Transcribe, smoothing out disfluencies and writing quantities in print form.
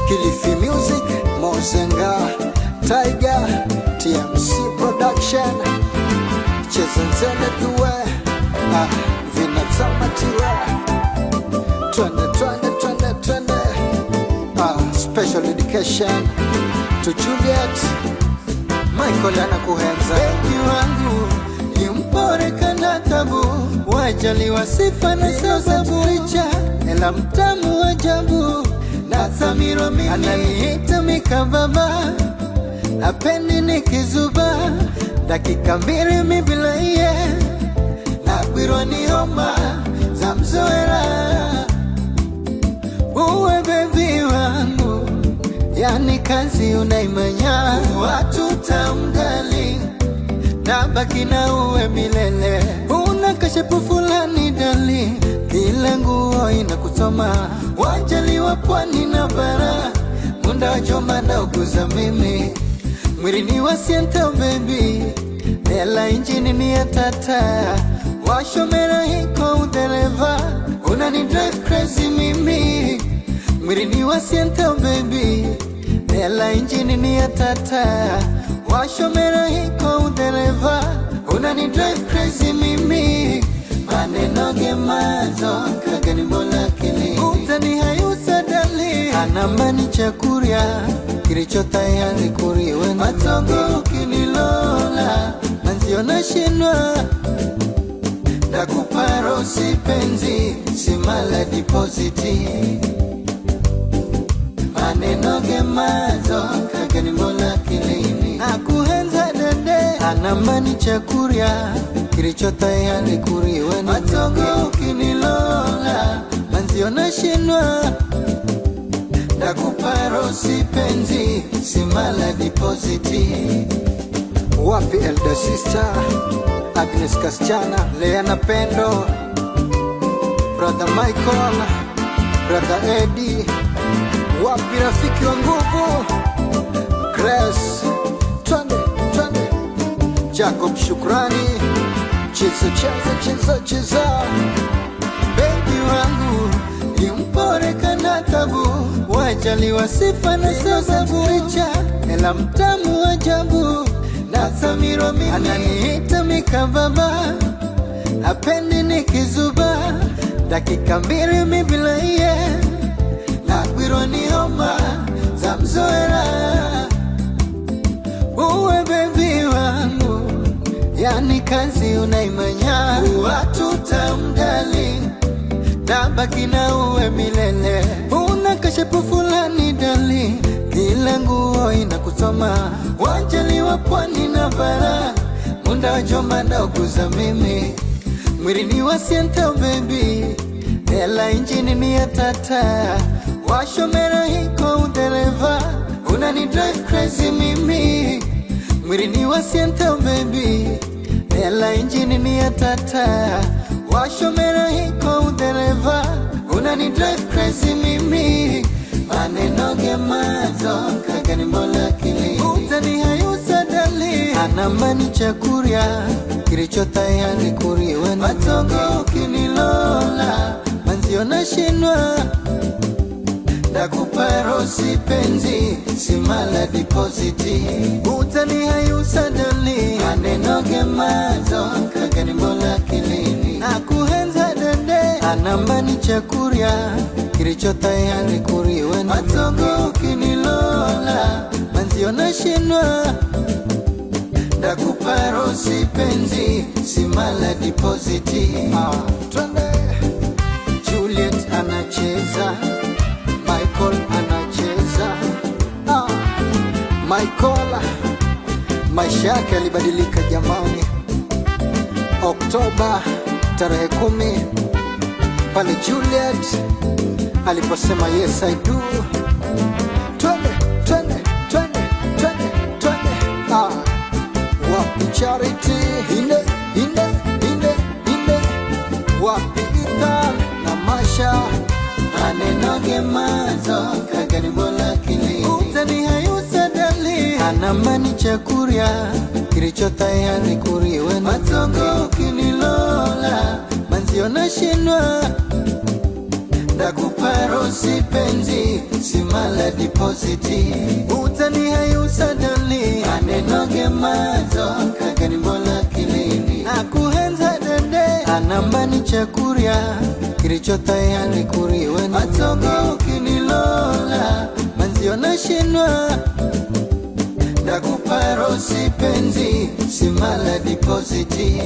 Kilifi Music, Mozenga, Tiger, TMC Production, Chezenzele Duwe, Vinazama Tiwa, Twende, Special Education to Juliet, Michael anakuhenza. Baby wangu nimpore kana tabu, wajali wasifa na sababu richa, ela mtamu wajabu na Samiro mimi ananiita mikababa, hapendi nikizuba, dakika mbili mi bila iye, nakwirwa ni homa za mzoera. Uwe baby wangu, yani kazi unaimanya, watu tamdali nabaki na uwe milele. Una kashepu fulani dali, kila nguo inakusoma, wajali wa pwani na bara, munda wa joma na ukuza mimi, mwilini wa sienta baby, ela injini ni ya tata, washomera hiko udereva, unani drive crazy mimi, mwilini wa sienta baby, ela injini ni ya tata, washomera hiko udereva, unani drive crazy mimi, maneno gemazo kagani mola kili, utani hayusa dali, anambani chakuria, kiricho tayari kuriwe matongo ukinilola, manziona shinwa, nakuparo sipenzi, simala depositi, maneno gemazo kagani mola kilini, akuhenza dede, anambani chakuria, kiricho tayari kuriwe matongo ukinilola, manziona shinwa, nakuparo sipenzi, simala depositi. Wapi Elder Sister, Agnes Kasichana, Leana Pendo, Brother Michael, Brother Eddie, wapi rafiki wa nguvu, Grace, twende, Jacob Shukrani, cheza. Baby wangu nimpore kana tabu, wajali wasifa na sababu richa, ela mtamu wajabu na Samiro mimi ananiita mikababa, hapendi nikizuba, dakika mbili mi bila iye, nakwirwa ni homa za mzoera. Uwe baby wangu, yani kazi unaimanya, watu tamdali nabaki na uwe milele. Una kashepu fulani dali, kila nguo inakusoma, wajali wa pwani na bara, munda wa joma na ukuza mimi, mwilini wa sienta baby, ela injini ni ya tata, washomera hiko udereva, unani drive crazy mimi, mwilini wa sienta baby, ela injini ni ya tata, washomera hiko udereva, unani drive crazy mimi, maneno gemazo kagani mola kili, utani hayusa dali, anambani chakuria, kiricho tayari kuriwe matongo ukinilola, manziona shinwa, nakuparo sipenzi, simala depositi, utani hayusa dali, maneno gemazo kagani mola kilini, nakuhenza dede, anambani chakuria, kiricho tayari kuriwe matongo ukinilola, manziona shinwa, nakuparo sipenzi, simala depositi. Twende, Juliet anacheza, Michael anacheza. Michael, maisha yake yalibadilika jamani, Oktoba tarehe 10, pale Juliet aliposema yes I do. Twende, wapi Charity, inde, wapi Ethan na Masha, maneno gemazo kagani mola kili, utani hayusa dali, anambani chakuria, kiricho tayari kuriwe matongo ukinilola, manziona shinwa, Ndakuparo si penzi, simala depositi. Utani hayusa dali, anenoge mazo, kagani mbola kilini. Nakuhenza dede, anambani chakuria, kirichota yani kuriwe. Matogo ukinilola, manzio na shinwa. Ndakuparo si penzi, simala depositi.